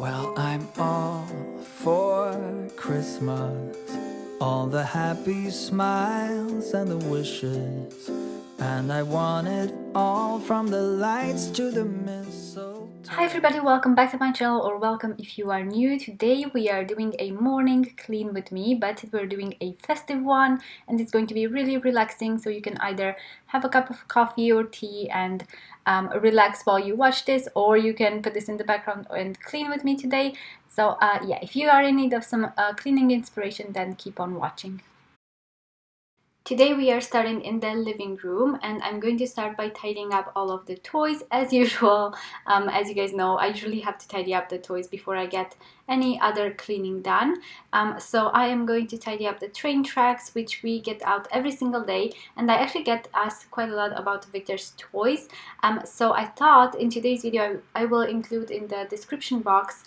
Well, I'm all for Christmas, all the happy smiles and the wishes, and I want it all from the lights to the mistletoe. Hi everybody, welcome back to my channel, or welcome if you are new. Today we are doing a morning clean with me, but we're doing a festive one and it's going to be really relaxing, so you can either have a cup of coffee or tea and relax while you watch this, or you can put this in the background and clean with me today. So yeah, if you are in need of some cleaning inspiration, then keep on watching. Today we are starting in the living room, and I'm going to start by tidying up all of the toys as usual. As you guys know, I usually have to tidy up the toys before I get any other cleaning done. So I am going to tidy up the train tracks, which we get out every single day, and I actually get asked quite a lot about Victor's toys. So I thought in today's video I will include in the description box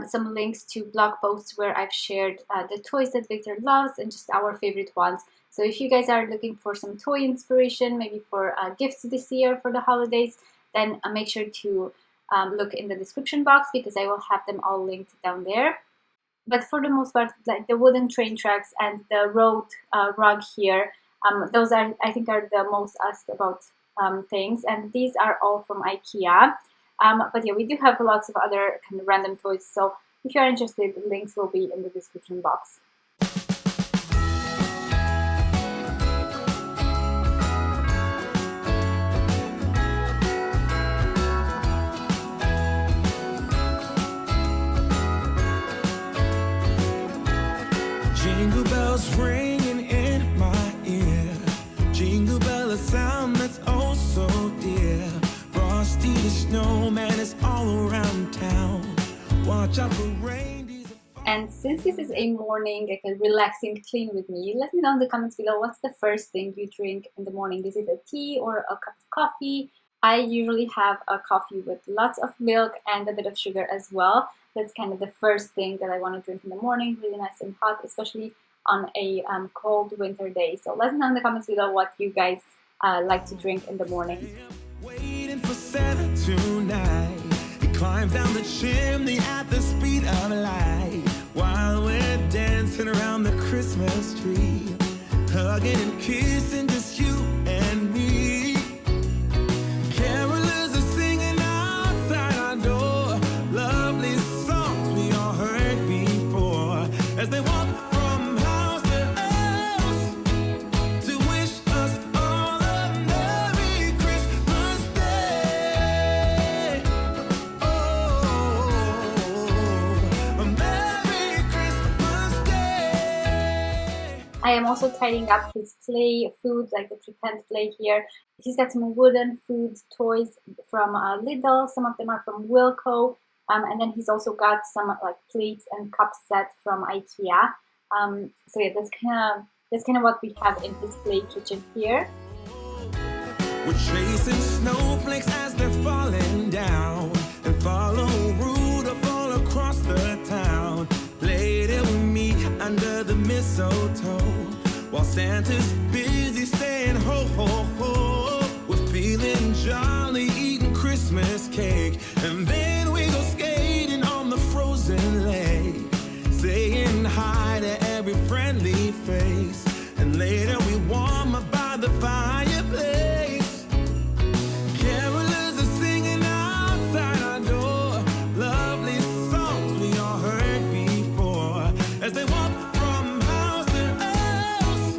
some links to blog posts where I've shared the toys that Victor loves and just our favorite ones. So if you guys are looking for some toy inspiration, maybe for gifts this year for the holidays, then make sure to look in the description box, because I will have them all linked down there. But for the most part, like the wooden train tracks and the road rug here, those are, I think, are the most asked about things, and these are all from IKEA. But yeah, we do have lots of other kind of random toys, so if you're interested, links will be in the description box. Jingle bells ringing in my ear, jingle bell, a sound that's oh so dear. Frosty the snowman is all around town. Watch out for reindeers. And since this is a morning, like a relaxing clean with me, let me know in the comments below what's the first thing you drink in the morning. Is it a tea or a cup of coffee? I usually have a coffee with lots of milk and a bit of sugar as well. That's kind of the first thing that I want to drink in the morning, really nice and hot, especially on a cold winter day. So let me know in the comments below what you guys like to drink in the morning. Waiting for Santa tonight. He climbs down the chimney at the speed of light, while we're dancing around the Christmas tree, hugging and kissing, just you and me. Carolers are singing outside our door, lovely songs we all heard before, as they walk from house to house to wish us all a Merry Christmas Day. Oh, a Merry Christmas Day. I am also tidying up his play food, like the pretend play here. He's got some wooden food toys from Lidl, some of them are from Wilco, and then he's also got some like plates and cup set from IKEA. So yeah, that's kind of what we have in his play kitchen here. We're chasing snowflakes as they're falling down, and follow Rudolph all across the town. Later we meet under the mistletoe, while Santa's busy saying ho ho ho. We're feeling jolly, eating Christmas cake, and then we go skating on the frozen lake, saying hi to every friendly face, and later we warm up by the fireplace. Carolers are singing outside our door, lovely songs we all heard before, as they walk from house to house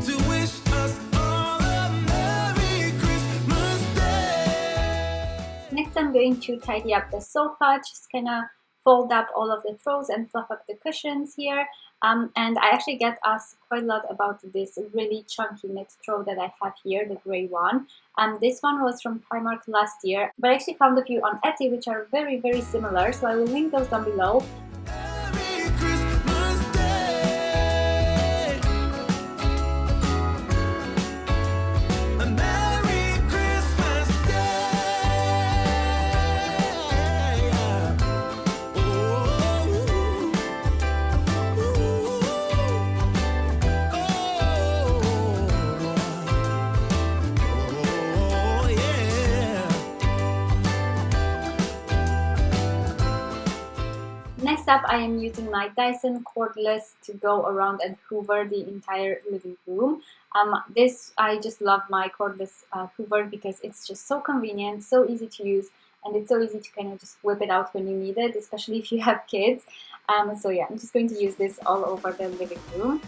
to wish us all a Merry Christmas Day. Next, I'm going to tidy up the sofa, just kind of fold up all of the throws and fluff up the cushions here. And I actually get asked quite a lot about this really chunky knit throw that I have here, the gray one. This one was from Primark last year, but I actually found a few on Etsy which are very similar, so I will link those down below. Merry Christmas Day. A Merry Christmas Day. Oh, yeah. Next up, I am using my Dyson cordless to go around and hoover the entire living room. I just love my cordless hoover because it's just so convenient, so easy to use, and it's so easy to kind of just whip it out when you need it, especially if you have kids. So yeah, I'm just going to use this all over the living room.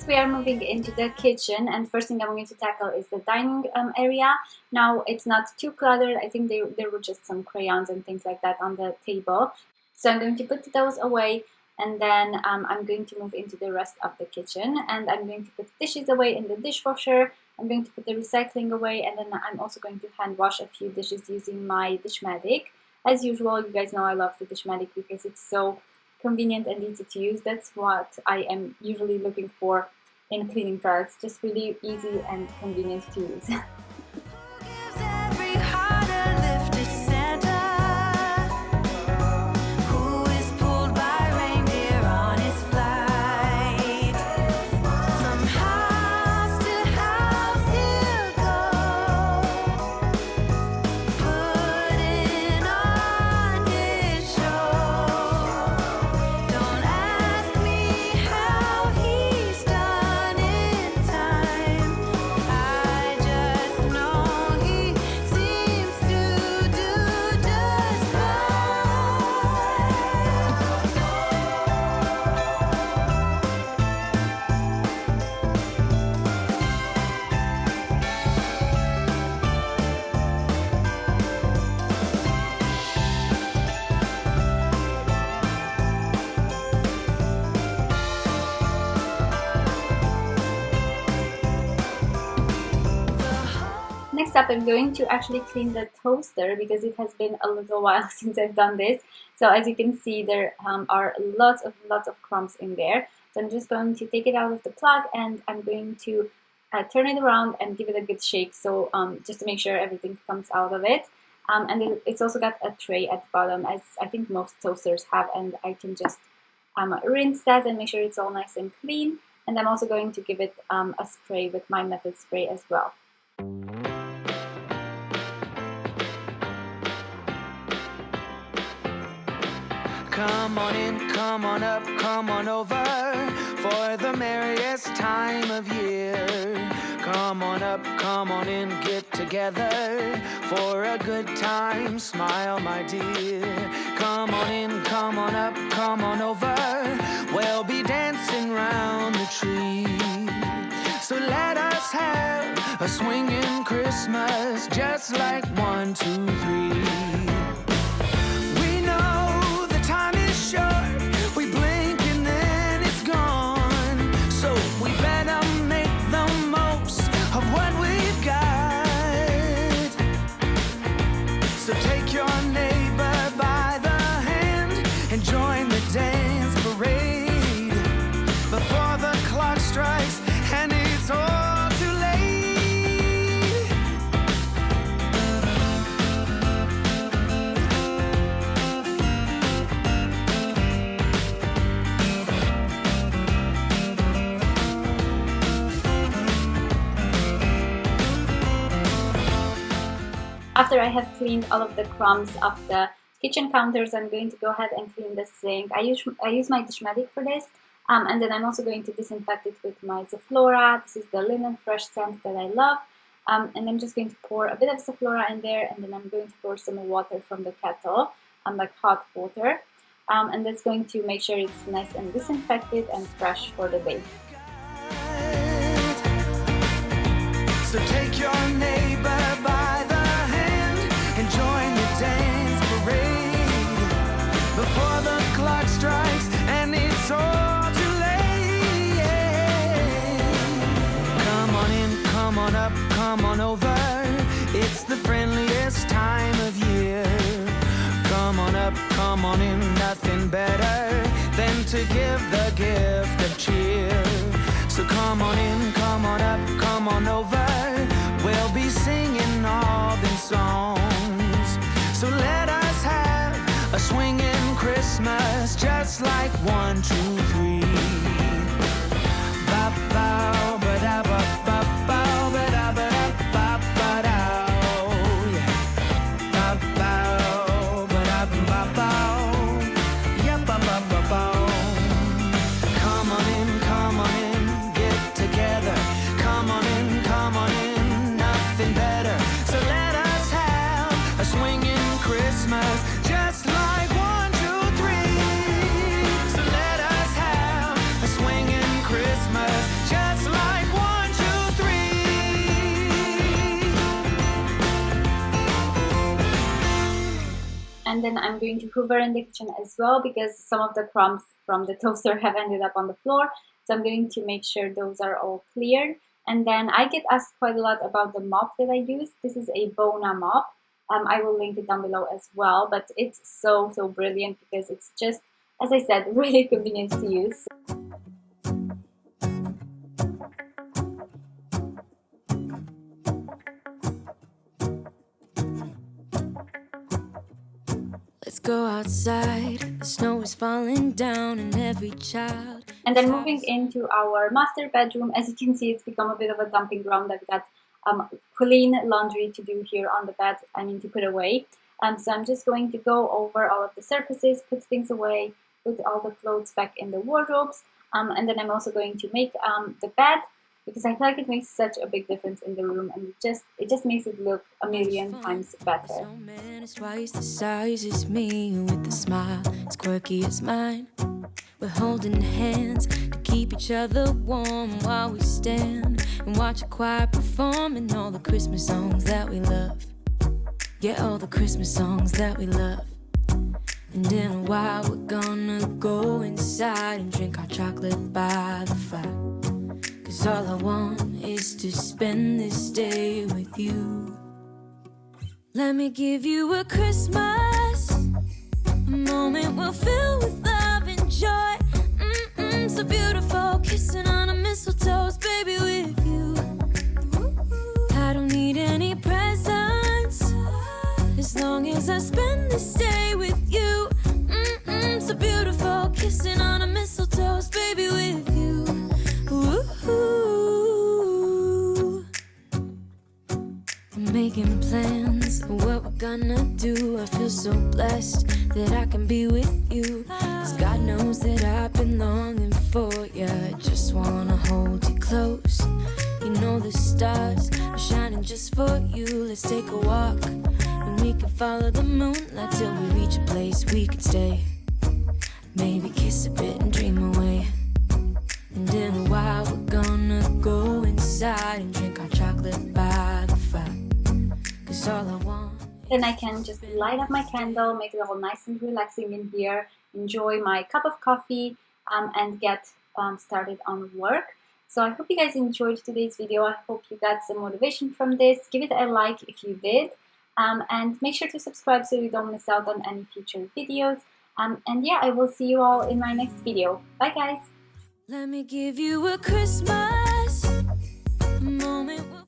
We are moving into the kitchen, and first thing I'm going to tackle is the dining area. Now, it's not too cluttered. I think there were just some crayons and things like that on the table. So I'm going to put those away, and then I'm going to move into the rest of the kitchen, and I'm going to put dishes away in the dishwasher. I'm going to put the recycling away, and then I'm also going to hand wash a few dishes using my Dishmatic. As usual, you guys know I love the Dishmatic because it's so convenient and easy to use. That's what I am usually looking for in cleaning products, just really easy and convenient to use. Next up, I'm going to actually clean the toaster because it has been a little while since I've done this. So as you can see, there are lots of crumbs in there. So I'm just going to take it out of the plug, and I'm going to turn it around and give it a good shake. So just to make sure everything comes out of it. And then it's also got a tray at the bottom, as I think most toasters have, and I can just rinse that and make sure it's all nice and clean. And I'm also going to give it a spray with my Method spray as well. Come on in, come on up, come on over for the merriest time of year. Come on up, come on in, get together for a good time. Smile, my dear. Come on in, come on up, come on over. We'll be dancing round the tree. So let us have a swinging Christmas, just like 1, 2, 3. After I have cleaned all of the crumbs of the kitchen counters, I'm going to go ahead and clean the sink. I use my Dishmatic for this, and then I'm also going to disinfect it with my Zoflora. This is the linen fresh scent that I love. And I'm just going to pour a bit of Zoflora in there, and then I'm going to pour some water from the kettle, like hot water. And that's going to make sure it's nice and disinfected and fresh for the day. So take your neighbor by the hand and join the dance parade before the clock strikes and it's all too late. Come on in, come on up, come on over. It's the friendliest time of year. Come on up, come on in, nothing better than to give the gift of cheer. So come on in, come on up, come on over. We'll be singing all them songs. So let us have a swinging Christmas, just like 1, 2, 3. Ba ba ba da ba ba ba ba da ba da ba ba da. Ba ba ba da ba ba. Yeah, ba ba ba ba. Come on in, come on in. Together, come on in, nothing better. So let us have a swinging Christmas, just like 1, 2, 3. So let us have a swinging Christmas, just like 1, 2, 3. And then I'm going to hoover in the kitchen as well, because some of the crumbs from the toaster have ended up on the floor. So I'm going to make sure those are all cleared. And then I get asked quite a lot about the mop that I use. This is a Bona mop. I will link it down below as well. But it's so brilliant, because it's just, as I said, really convenient to use. Let's go outside. The snow is falling down and every child. And then moving into our master bedroom, as you can see, it's become a bit of a dumping ground. I've got clean laundry to do here on the bed, to put away. So I'm just going to go over all of the surfaces, put things away, put all the clothes back in the wardrobes. And then I'm also going to make the bed, because I feel like it makes such a big difference in the room, and it just makes it look a million times better. It's twice the size as me, with a smile as quirky as mine. We're holding hands to keep each other warm while we stand and watch a choir performing all the Christmas songs that we love. Yeah, all the Christmas songs that we love. And in a while we're gonna go inside and drink our chocolate by the fire. 'Cause all I want is to spend this day with you. Let me give you a Christmas, a moment we'll fill with love and joy. So beautiful, kissing on a mistletoe, baby, with you. I don't need any presents, as long as I spend this day with you. So beautiful, kissing on a mistletoe, baby, with you. I'm making plans of what we're gonna do. I feel so blessed that I can be with you, 'cause God knows that I've been longing for you. I just wanna hold you close. You know the stars are shining just for you. Let's take a walk, and we can follow the moonlight till we reach a place we can stay. Maybe kiss a bit and dream away. And in a while we're gonna go inside and drink our chocolate by the fire. 'Cause all I want. Then I can just light up my candle, make it all nice and relaxing in here, enjoy my cup of coffee, and get started on work. So I hope you guys enjoyed today's video. I hope you got some motivation from this. Give it a like if you did, and make sure to subscribe so you don't miss out on any future videos. And yeah, I will see you all in my next video. Bye guys! Let me give you a Christmas.